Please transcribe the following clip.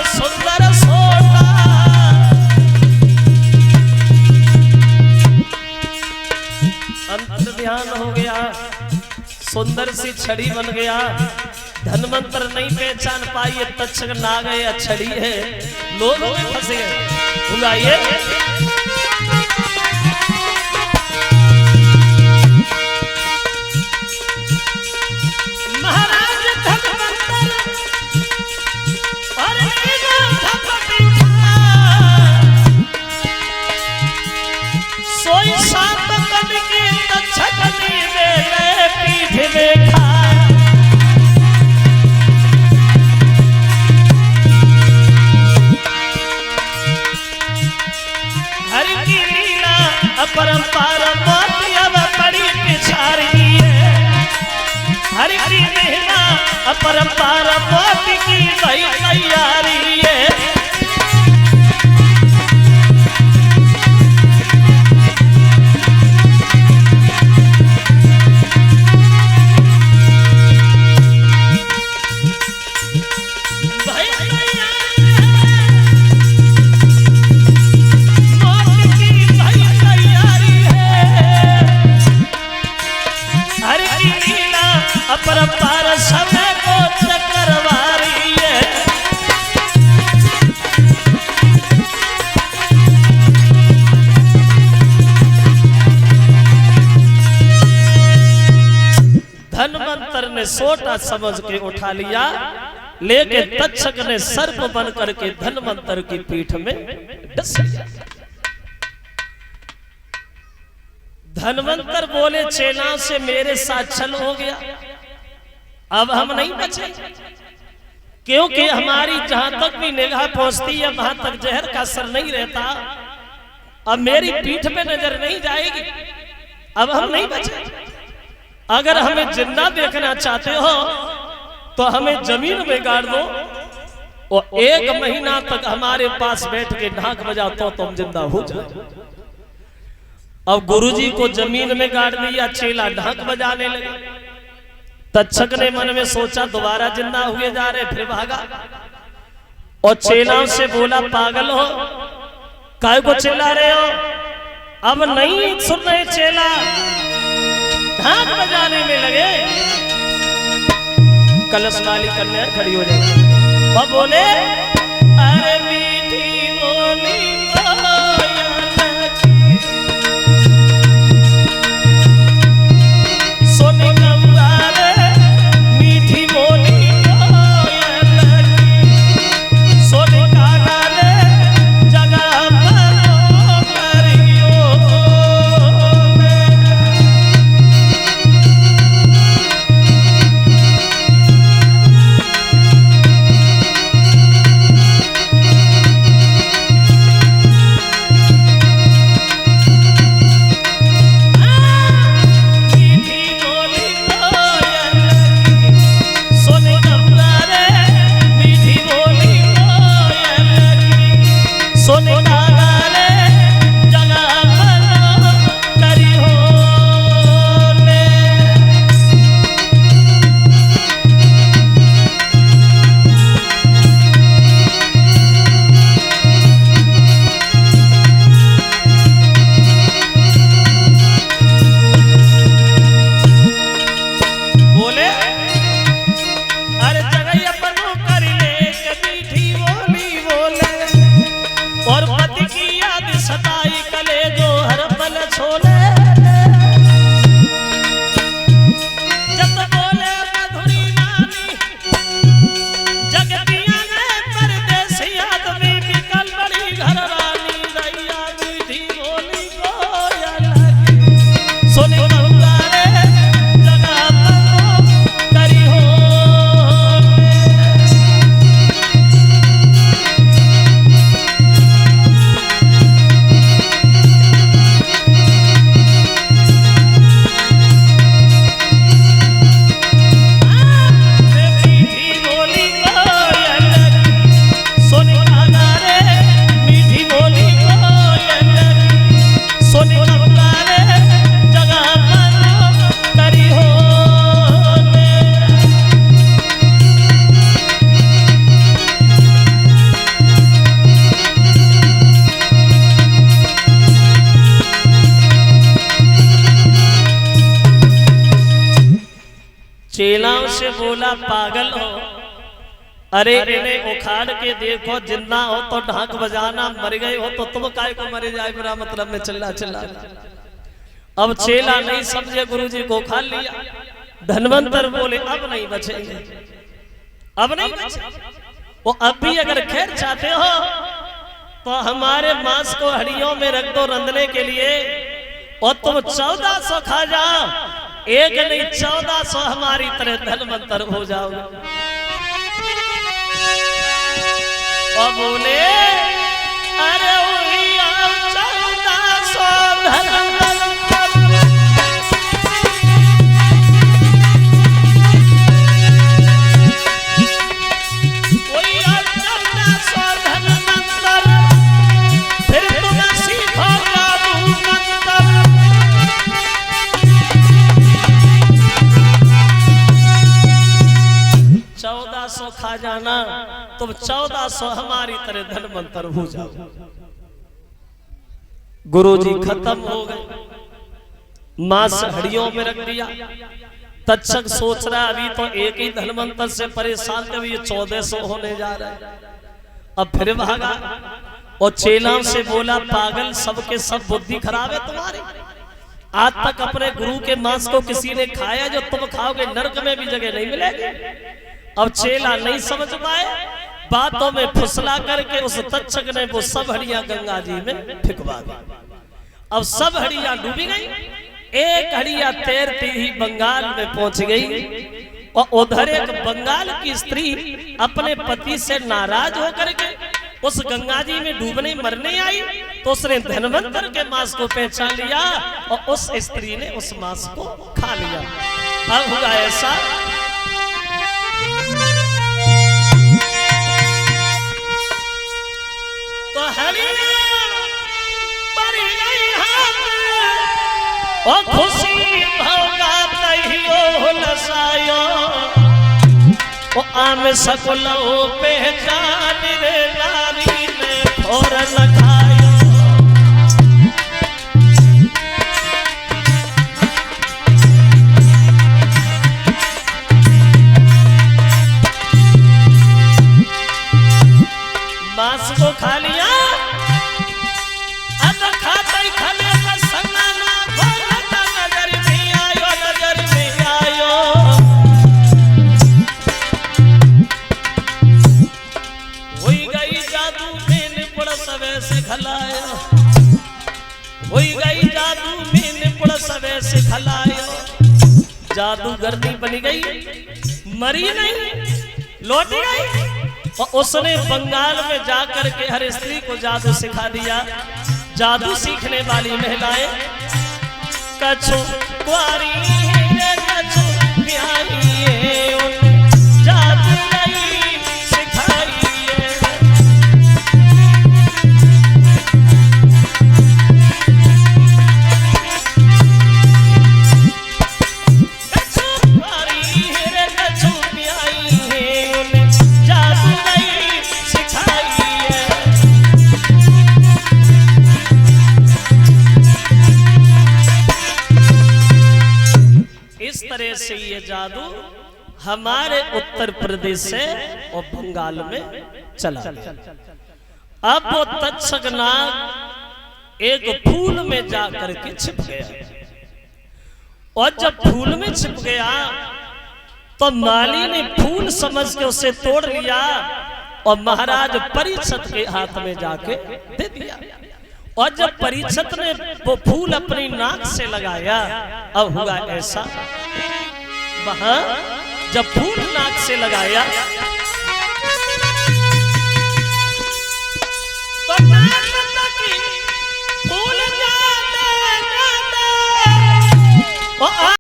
सुंदर सोटा अंतर ध्यान हो गया, सुंदर सी छड़ी बन गया। धनवंतर नहीं पहचान पाई तक्षक नाग है या छड़ी है, लोग फंस गए। गाइए महाराज धनवंतर और सोई सात कन की तक्षक मेरे पीठ में खा। परंपार मोती अब बड़ी पिछारी है, हरि की महिमा अपरंपार मोती की भाई तैयारी है। परंपार समय को चक्रवारी है। धनवंतर ने सोटा समझ के उठा लिया, लेकिन तक्षक ने सर्प बन करके धनवंतर की पीठ में डस लिया। धनवंतर बोले चेला से मेरे साथ छल हो गया, अब हम नहीं बचे, क्योंकि हमारी जहां तक भी निगाह पहुंचती है वहां तक जहर का असर नहीं रहता। अब मेरी पीठ पे नजर नहीं जाएगी, अब हम नहीं बचे। अगर हमें जिंदा देखना चाहते हो तो हमें जमीन में गाड़ दो और 1 महीना तक हमारे पास बैठ के ढाक बजाओ तो तुम जिंदा हो जाओ। अब गुरुजी को जमीन में गाड़ दिया, चेला ढाक बजाने लगे। तक्षक ने मन में सोचा दोबारा जिंदा हुए जा रहे, फिर भागा और चेलाओं से बोला पागल हो, काय को चिल्ला रहे हो? अब नहीं सुन रहे चेला, ढाक बजाने में लगे। कलश वाली कन्या खड़ी हो जाए और बोले अरे मीठी बोली से बोला पागल हो, अरे इन्हें उखाड़ के देखो, जिंदा हो तो ढाक बजाना, मर गए हो तो तुम काय को मरे जाए, मेरा मतलब में चिल्ला चिल्ला। अब चेला नहीं समझे, गुरुजी को खा लिया। धनवंतर बोले अब नहीं बचेंगे, अब नहीं बचेंगे। वो अब भी अगर खैर चाहते हो तो हमारे मांस को हड्डियों में रख दो रंधने के लिए, और तुम 1400 खा जाओ, एक नहीं 1400 हमारी तरह धनवंतर हो जाओगे। और बोले अरे 1400 धनवंतर, फिर तुम सीखो जादू मंतर। 1400 खा जाना, तुम 1400 हमारी तरह धनवंतर हो जाओ। गुरुजी खत्म हो गए, मांस हड्डियों में रख दिया। तक्षक सोच रहा अभी तो एक ही धनवंतर से परेशान थे, ये 1400 होने जा रहा है। अब फिर भागा और चेलाओं से बोला पागल, सबके सब बुद्धि खराब है तुम्हारी। आज तक अपने गुरु के मांस को किसी ने खाया, जो तुम खाओगे नरक में भी जगह नहीं मिलेगी। अब चेला नहीं समझ पाए, बातों में फुसला करके उस तक्षक ने वो सब हड्डियां गंगा जी में फिकवा दी। अब सब हड्डियां डूबी गई, एक हड्डियां तैरती ही बंगाल में पहुंच गई। और उधर एक बंगाल की स्त्री अपने पति से नाराज होकर के उस गंगा जी में डूबने मरने आई, तो उसने धनवंतर के मांस को पहचान लिया और उस स्त्री ने उस मांस को खा लिया। अब हुआ ऐसा, तो हड्डियां पड़ी गई हाथ, और खुशी भोगा तहियो नसायो, ओ आम सकलो पहचान रे नारी ने फौरन खायो। मांस को खा लिया, अब खाता ही खाने का संगाना भोलता नजर में आयो, नजर में आयो। हुई गई जादू में निपुण सवे से खलायो, हुई गई जादू में निपुण सवे से खलायो। जादूगरनी बनी गई, मरी नहीं, लौट गई। और उसने बंगाल में जाकर के हर स्त्री को जादू सिखा दिया। जादू सीखने वाली महिलाएं कछु कुआरी कछु प्यारी, जादू नहीं सिखाई। कछु कुआरी कछु प्यारी, जादू नहीं सिखाई। इस तरह से ये जादू हमारे उत्तर प्रदेश से और बंगाल में चला। अब वो तक्षक नाग एक फूल में जाकर के छिप गया, और जब फूल में छिप गया तो माली ने फूल समझ के उसे तोड़ लिया और महाराज परीक्षित के हाथ में जाके दे दिया। और जब परीक्षित ने वो फूल अपनी नाक से लगाया, अब हुआ ऐसा, वहां जब फूल नाक से लगाया तो नाक तक फूल जाते जाते